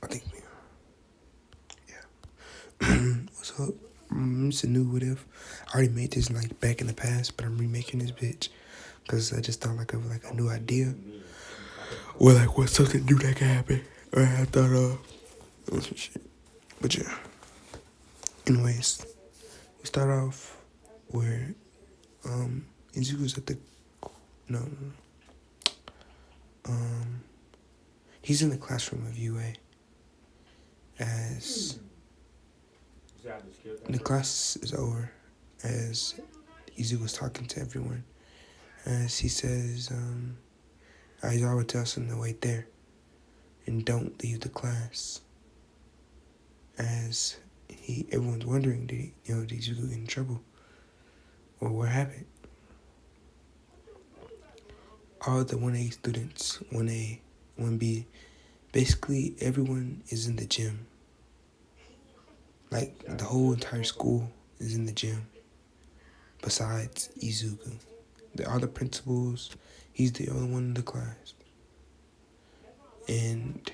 I think what's up? It's a new what if. I already made this like back in the past, but I'm remaking this bitch because I just thought like of like a new idea or like what's something new that can happen. Or I thought some shit. But yeah. Anyways, we start off where Izuku's at the no. He's in the classroom of UA as the class is over as Izuku's talking to everyone as he says Aizawa tells him to wait there and don't leave the class as everyone's wondering did Izuku get in trouble or what happened. All the 1A students, 1A, 1B, basically everyone is in the gym. Like the whole entire school is in the gym besides Izuku. The other principals, he's the only one in the class. And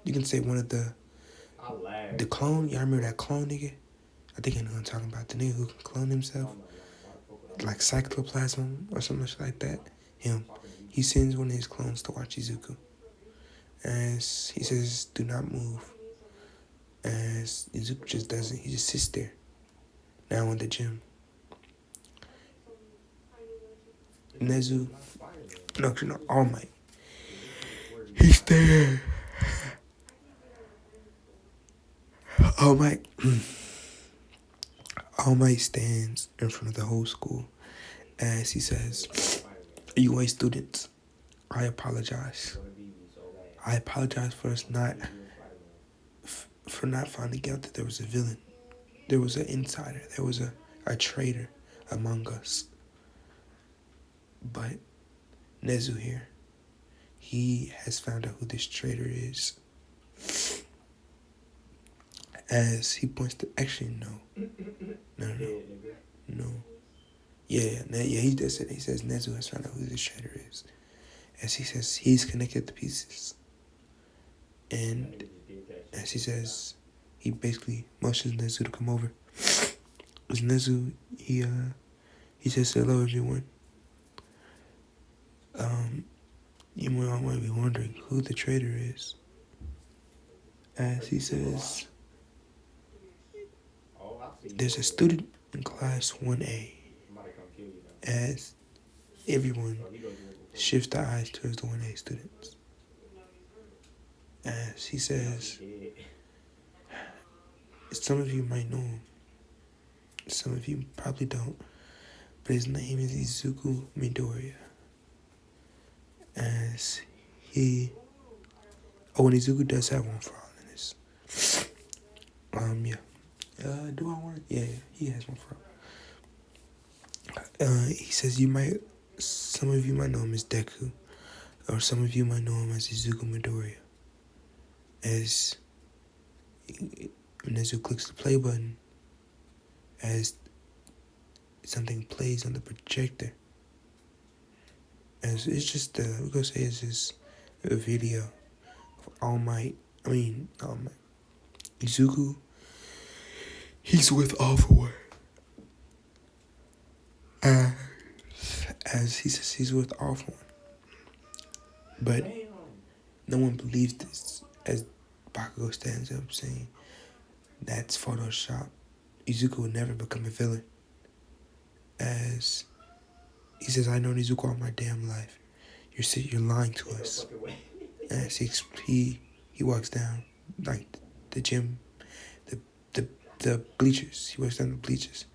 you can say one of the clone, y'all remember that clone nigga? I think I know what I'm talking about. The nigga who can clone himself. Like cycloplasm or something like that. Him. He sends one of his clones to watch Izuku. As he says, do not move. As Izuku just doesn't. He just sits there. Now in the gym. Nezu. No, All Might. He's there. All Might. All Might stands in front of the whole school as he says, UA students, I apologize. I apologize for us not finding out that there was a villain. There was an insider. There was a traitor among us. But Nezu here, he has found out who this traitor is. As he points to, actually, no. Yeah, he does it. He says Nezu has found out who this traitor is. As he says, he's connected the pieces. And as he says, he basically motions Nezu to come over. As Nezu, he says, hello everyone. You might be wondering who the traitor is. As he says, there's a student in class 1A. As everyone shifts their eyes towards the 1A students. As he says, some of you might know him. Some of you probably don't. But his name is Izuku Midoriya. As and Izuku does have one for all in this. Do I want to? Yeah, he has one for all. He says some of you might know him as Deku, or some of you might know him as Izuku Midoriya. As Nezu clicks the play button, as something plays on the projector. As it's just we're gonna say it's just a video of All Might. Izuku. He's with All For One. As he says he's with All For One. But no one believes this. As Bakugo stands up saying, that's Photoshop. Izuku will never become a villain. As he says, I know Izuku all my damn life. You're lying to us. As he walks down like the gym, the bleachers. He walks down the bleachers.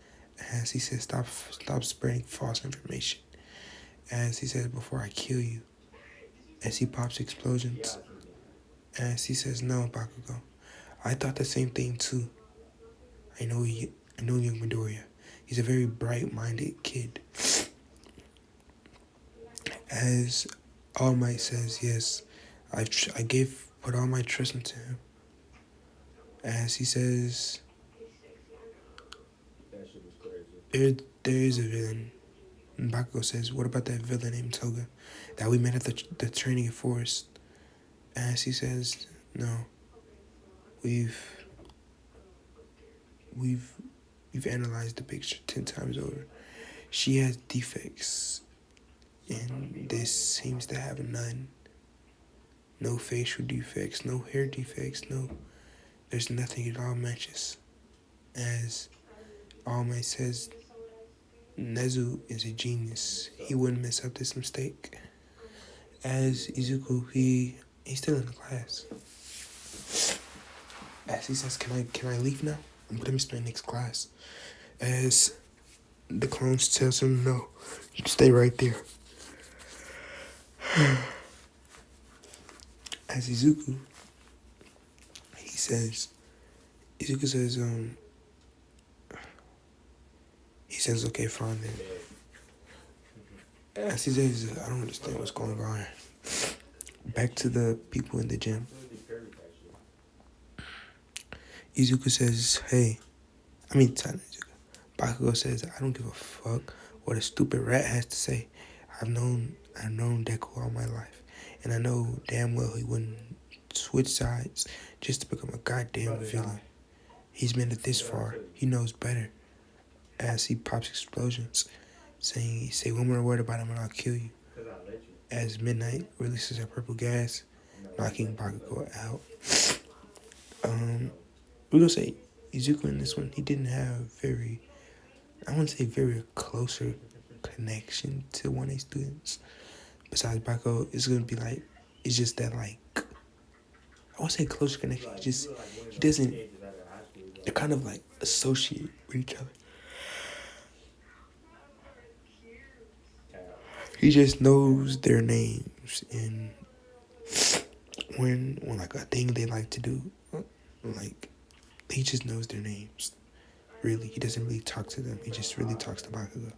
As he says, stop spreading false information. As he says, before I kill you. As he pops explosions. As he says, no, Bakugo. I thought the same thing too. I know young Midoriya. He's a very bright-minded kid. As All Might says, yes, I put all my trust into him. As he says, there is a villain. And Bakugo says, what about that villain named Toga that we met at the training forest? As he says, no. we've we've we've analyzed the picture 10 times over. She has defects, and this seems to have none. No facial defects, no hair defects, no. There's nothing. It all matches. As All Might says, Nezu is a genius. He wouldn't mess up this mistake. As Izuku, he's still in the class. As he says, can I leave now? I'm gonna miss my next class. As the clones tells him no, you stay right there. As Izuku says, he says, okay, fine then. As he says, I don't understand what's going on. Back to the people in the gym. Izuku says, Bakugo says, I don't give a fuck what a stupid rat has to say. I've known Deku all my life, and I know damn well he wouldn't switch sides just to become a goddamn villain. He's made it this far. He knows better. As he pops explosions, saying, say one more word about him and I'll kill you. As Midnight releases a purple gas, knocking Bakugo out. We're gonna say Izuku in this one, he didn't have I wouldn't say very closer connection to 1A students. Besides Bakugo, it's gonna be like, it's just that like, I won't say closer connection, they're kind of like associated with each other. He just knows their names, and when like a thing they like to do, like, he just knows their names. Really, he doesn't really talk to them. He just really talks to Bakugo,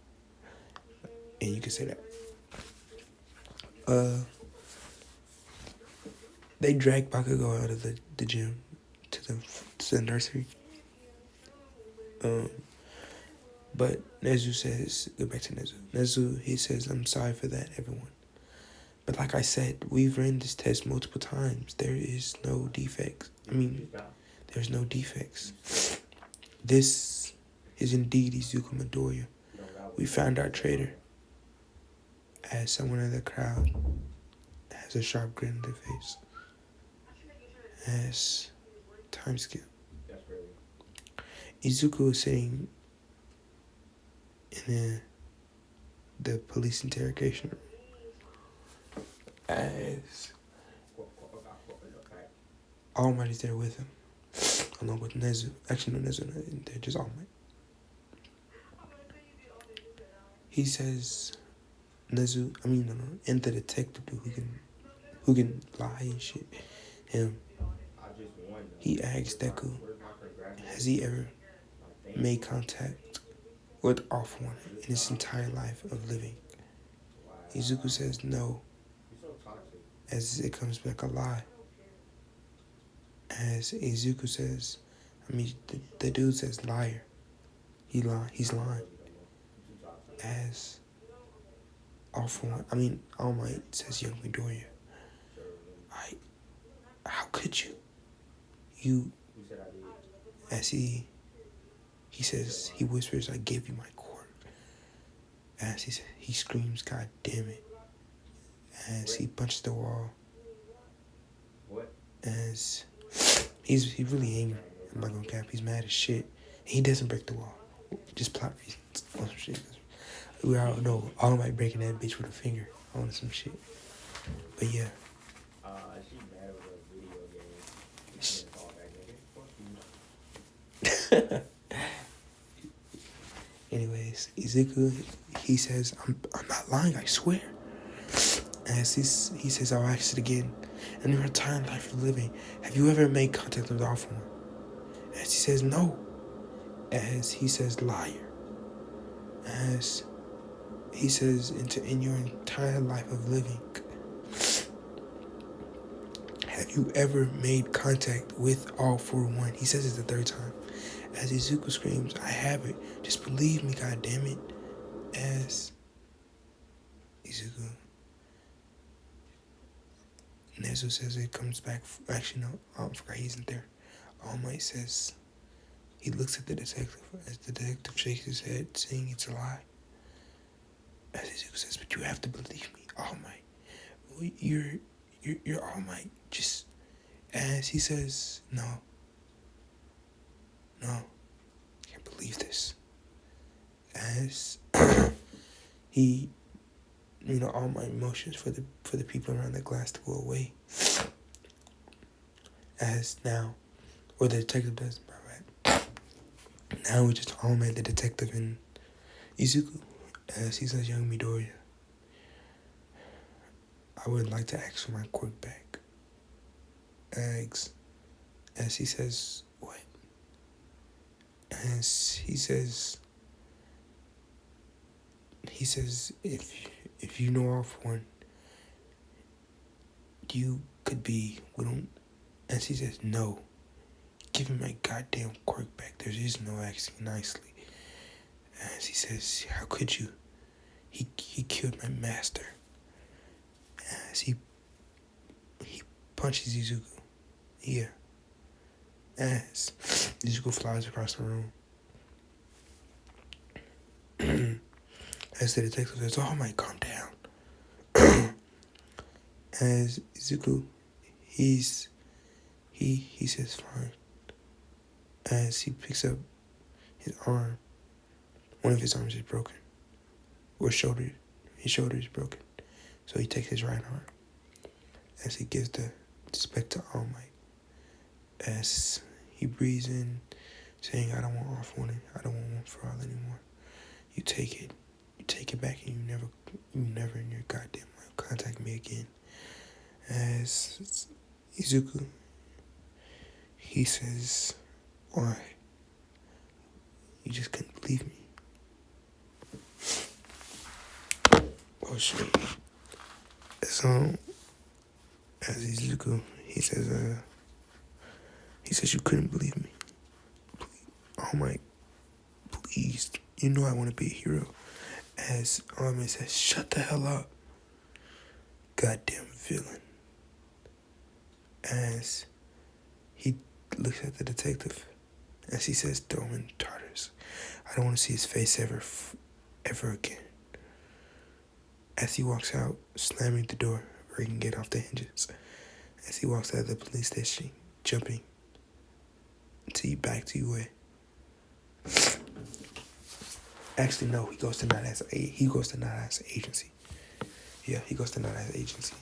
and you can say that. They drag Bakugo out of the gym to the nursery. But Nezu says, go back to Nezu. Nezu, he says, I'm sorry for that, everyone. But like I said, we've ran this test multiple times. There's no defects. This is indeed Izuku Midoriya. We found our traitor. As someone in the crowd has a sharp grin on their face. As time skip. Izuku is sitting in the police interrogation room. As All Might is there with him, along with Nezu. Actually, no, Nezu, they're just All Might. He says, and the detective dude who can lie and shit. Him. He asks Deku, has he ever made contact with All-For One in his entire life of living? Izuku says no, as it comes back a lie. As Izuku says, the dude says liar. He's lying. As All Might says young Midoriya. How could you? As he says, he whispers, I gave you my quirk. As he screams, God damn it. As he punches the wall. As he's really angry. I'm not gonna cap, he's mad as shit. He doesn't break the wall. Just plot reasons. On some shit. We all know All Might breaking that bitch with a finger on some shit. But yeah. Anyways, Izuku, he says, I'm not lying, I swear. As he says, I'll ask it again. In your entire life of living, have you ever made contact with All-For One? As he says, no. As he says, liar. As he says, in your entire life of living, have you ever made contact with All-For One? He says it the third time. As Izuku screams, I haven't. Just believe me, goddammit. As Izuku. Nezu says it comes back. Actually, no. I forgot he isn't there. All Might says, he looks at the detective as the detective shakes his head, saying it's a lie. As Izuku says, but you have to believe me, All Might. You're All Might. Just, as he says, no, I can't believe this. As he, all my emotions for the people around the glass to go away. As now, or the detective does, my bad. Now we just All Might, the detective, and Izuku. As he says, young Midoriya, I would like to ask for my quirk back. As he says, what? As he says, if you know off one, you could be, we don't, as he says, no, give me my goddamn quirk back. There is no asking nicely. As he says, how could you? He killed my master. As he punches Izuku. Yeah. As Izuku flies across the room. As the detective says, oh my, calm down. As Izuku, he says fine. As he picks up his arm, one of his arms is broken. Or shoulder, his shoulder is broken. So he takes his right arm. As he gives the speck to All Might. As he breathes in, saying, I don't want All For One, I don't want One For All anymore. You take it back, and you never in your goddamn life contact me again. As Izuku, he says, why? You just couldn't believe me. Oh shit. So, as Izuku, he says you couldn't believe me. Oh my, please, you know I want to be a hero. As All Might says, shut the hell up, goddamn villain. As he looks at the detective, as he says, throw him in Tartarus. I don't want to see his face ever again. As he walks out, slamming the door where he can get off the hinges. As he walks out of the police station, jumping back to UA. Actually, no, he goes to Nada's agency. Yeah, he goes to Nada's agency.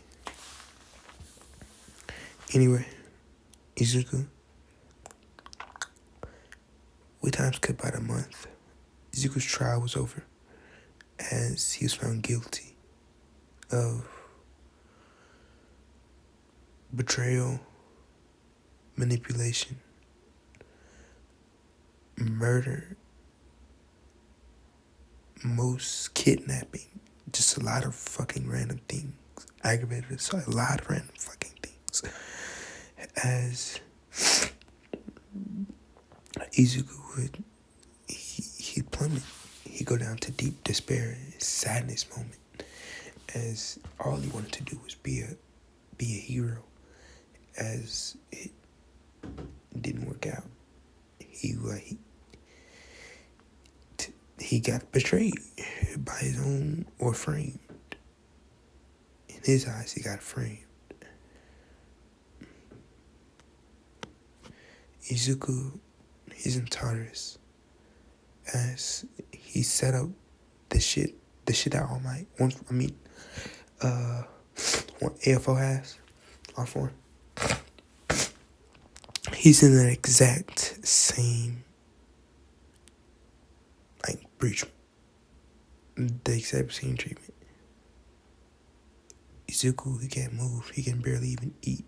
Anyway, Izuku, we time skipped about a month. Izuku's trial was over as he was found guilty of betrayal, manipulation, murder, most kidnapping, just a lot of fucking random things, aggravated assault, a lot of random fucking things. As Izuku he'd plummet, he'd go down to deep despair, sadness moment, as all he wanted to do was be a hero. As it didn't work out, he got betrayed by his own, or framed. In his eyes, he got framed. Izuku, he's in Tartarus, as he set up the shit that All Might, what AFO has, R4. He's in the exact same, breach, the exact same treatment. Izuku, he can't move, he can barely even eat.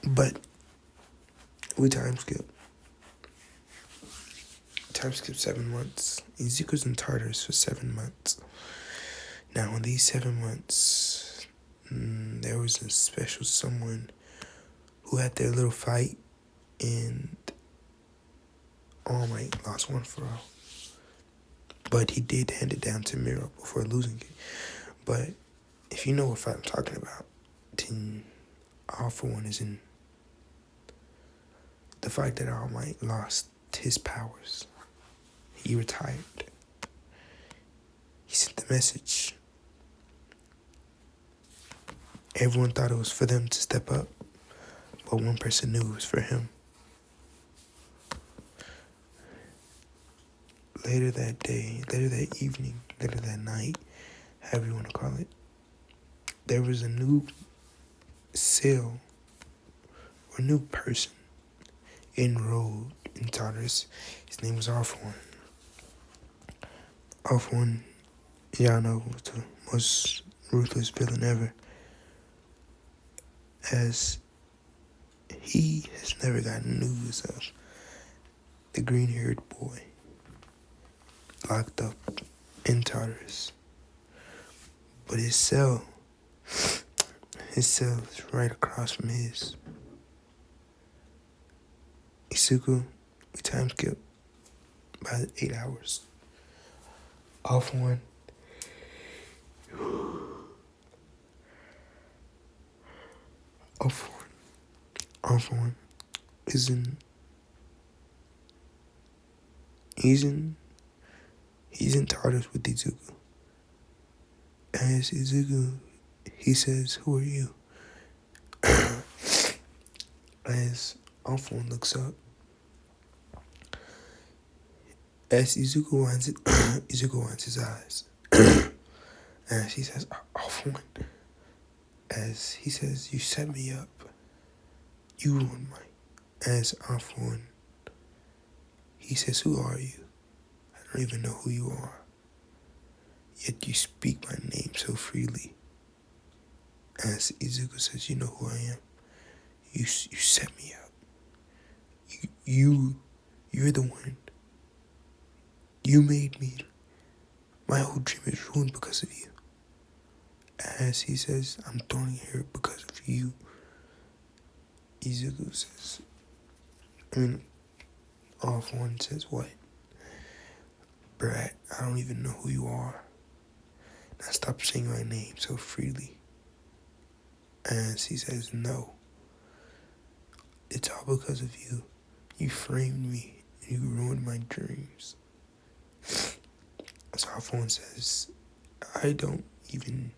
But we time skip 7 months. Izuku's in Tartarus for 7 months. Now, in these 7 months, there was a special someone who had their little fight, and All Might lost One For All. But he did hand it down to Miro before losing it. But if you know what fight I'm talking about, then All For One is in the fact that All Might lost his powers. He retired. He sent the message. Everyone thought it was for them to step up, but one person knew it was for him. Later that day, later that evening, later that night, however you want to call it, there was a new cell or new person enrolled in Tartarus. His name was All-For-One. All-For-One, y'all know, was the most ruthless villain ever, as he has never gotten news of the green-haired boy locked up in Tartarus. But his cell is right across from his. Izuku, we time skip by 8 hours. All-For-One. All-For-One is in. He's in Tartarus with Izuku. As Izuku, he says, "Who are you?" As All-For-One looks up, as Izuku winds his eyes, as he says, "All-For-One," as he says, "You set me up. You ruined mine." As All-For-One, he says, "Who are you? I don't even know who you are. Yet you speak my name so freely." As Izuku says, "You know who I am. You set me up. You're the one. You made me. My whole dream is ruined because of you." As he says, "I'm thrown here because of you." Izuku says, All-For-One says, "What? Brat, I don't even know who you are. Now stop saying my name so freely." As he says, "No. It's all because of you. You framed me. You ruined my dreams." As All-For-One says, "I don't even..."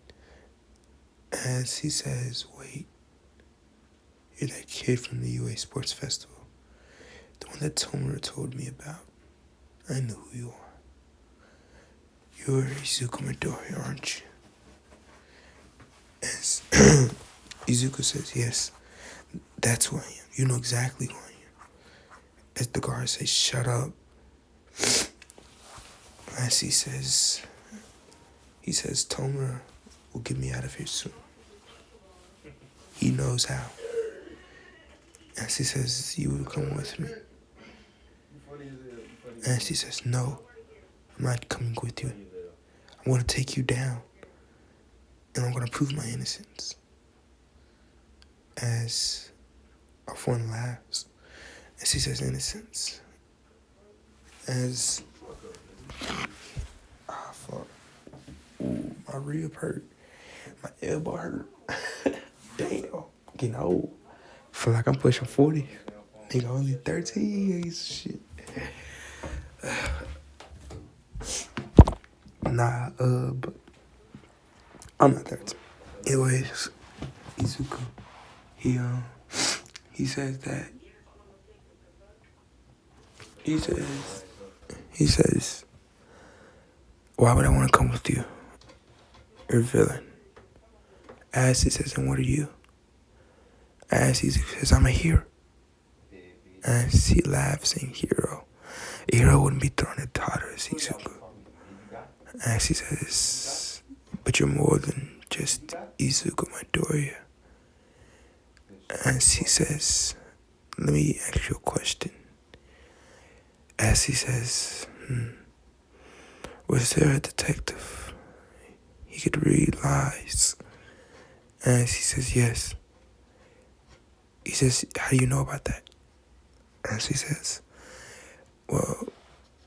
As he says, "Wait. You're that kid from the UA Sports Festival. The one that Tomura told me about. I know who you are. You're Izuku Midori, aren't you?" As Izuku says, "Yes, that's who I am. You know exactly who I am." As the guard says, "Shut up." As he says, "Tomura will get me out of here soon. He knows how." As he says, "You will come with me." As he says, "No, I'm not coming with you. I'm going to take you down. And I'm going to prove my innocence." As All-For-One laughs. As he says, "Innocence." As... fuck. Ooh, my rib hurt. My elbow hurt. Damn. Getting old. Feel like I'm pushing 40. Nigga, only 13. Shit. Nah, but I'm not 13. Anyways, Izuku, he says that, he says, "Why would I want to come with you? You're a villain." As he says, "And what are you?" As he says, "I'm a hero." As he laughs, saying, "Hero. A hero wouldn't be thrown at Tartarus, Izuku." As he says, "But you're more than just Izuku Midoriya." As he says, "Let me ask you a question." As he says, "Was there a detective? He could read lies." As he says, "Yes." He says, "How do you know about that?" As he says, "Well,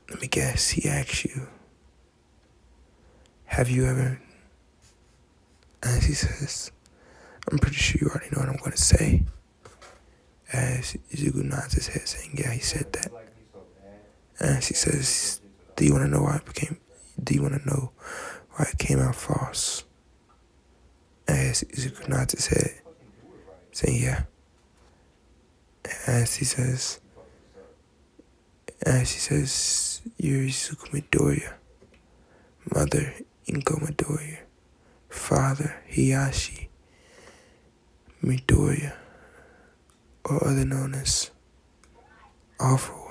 let me guess. He asks you, have you ever..." As he says, "I'm pretty sure you already know what I'm going to say." As Izuku nods his head, saying, "Yeah, he said that." As he says, "Do you want to know why it became? Do you want to know why it came out false?" As Izuku nods his head, saying, "Yeah." As he says, "You're Izuku Midoriya, mother Inko Midoriya, father Hiyashi Midoriya, or other known as All for One."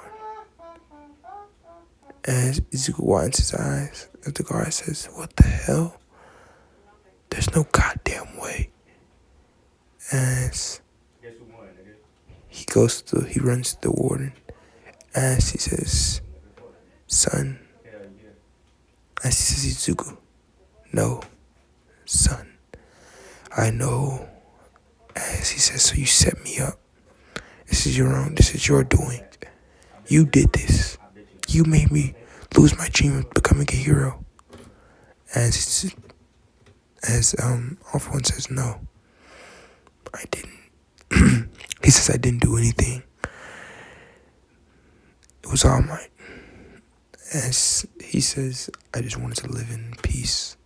As Izuku widens his eyes, as the guard says, "What the hell? There's no goddamn way." As he runs to the warden. As he says, "Son." As he says, "Izuku, no, son, I know." As he says, "So you set me up. This is your doing. You did this. You made me lose my dream of becoming a hero." As All For One says, "No, I didn't." He says, "I didn't do anything. It was All Might." As he says, "I just wanted to live in peace,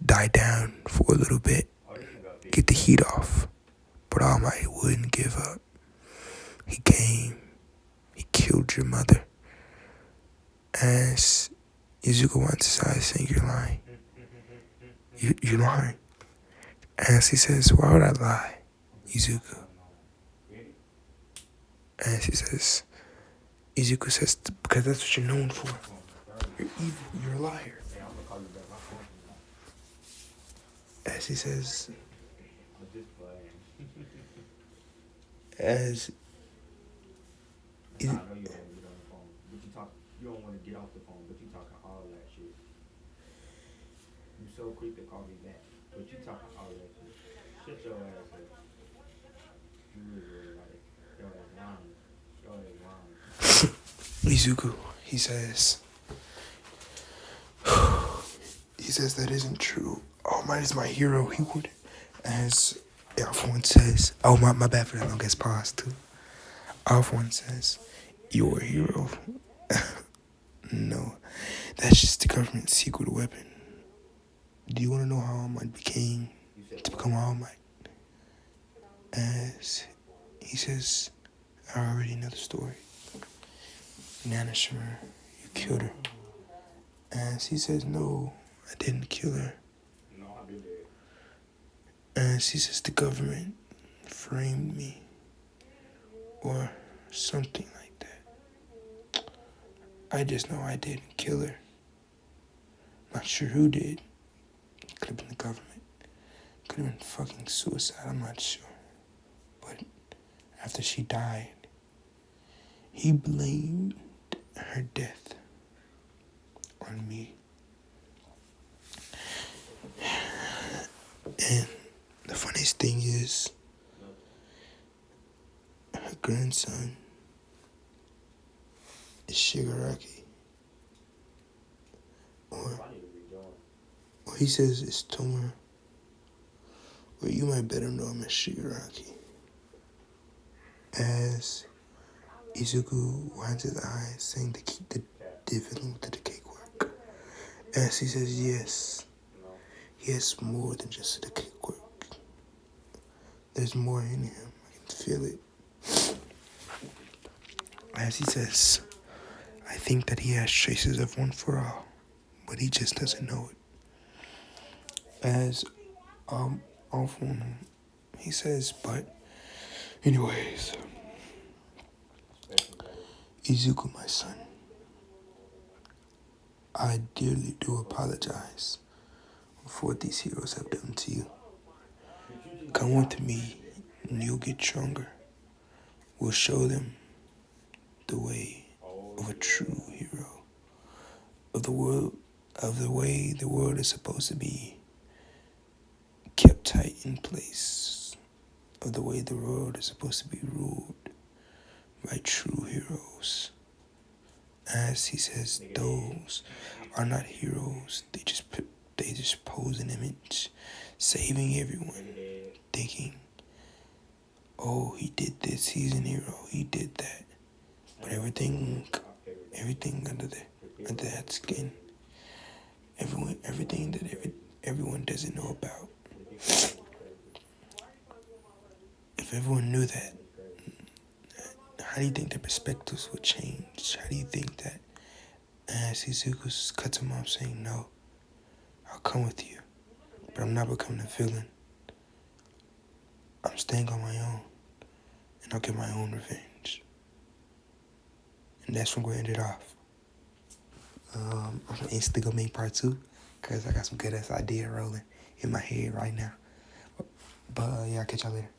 die down for a little bit, get the heat off." But All Might wouldn't give up. He came. He killed your mother. As Izuku wants his eyes, saying, "You're lying. You're lying." As he says, "Why would I lie, Izuku?" As he says, Izuku says, "Because that's what you're known for. You're evil. You're a liar." As he says, as you don't want to get off the phone, but you talking all that shit. You so quick to call me back, but you talking all that shit. Shut your ass up. You really like your ass lying. Izuku, he says, "that isn't true. All Might is my hero. He would." As Alphonse says, "Oh, my bad for that long ass pause too." Alphonse says, "You're a hero." "No, that's just the government's secret weapon. Do you want to know how All Might became to become All Might?" As he says, "I already know the story. Nana Shimmer, you killed her." As he says, "No, I didn't kill her." As he says, "The government framed me," or something like that. "I just know I didn't kill her. Not sure who did. Could have been the government. Could have been fucking suicide, I'm not sure. But after she died, he blamed her death on me." And the funniest thing is, her grandson is Shigaraki. Or he says it's Tomer. Or you might better know him as Shigaraki. As Izuku winds his eyes, saying to keep the dividend with the cakework. As he says, "Yes, he has more than just the cakework. There's more in him. I can feel it." As he says, "I think that he has traces of One for All, but he just doesn't know it." As All For One, he says, "But anyways, Izuku, my son, I dearly do apologize for what these heroes have done to you. Come with me and you'll get stronger. We'll show them the way of a true hero, of the way the world is supposed to be kept tight in place, of the way the world is supposed to be ruled by true heroes." As he says, "Those are not heroes. They just pose an image, saving everyone, thinking, oh, he did this, he's an hero, he did that. But everything under that skin, everything that everyone doesn't know about. If everyone knew that, how do you think their perspectives would change? How do you think that as Izuku cuts him off saying, no, I'll come with you, but I'm not becoming a villain. I'm staying on my own, and I'll get my own revenge. And that's when we're end it off. I'm gonna instantly go make part 2, because I got some good ass idea rolling in my head right now. But yeah, I'll catch y'all later.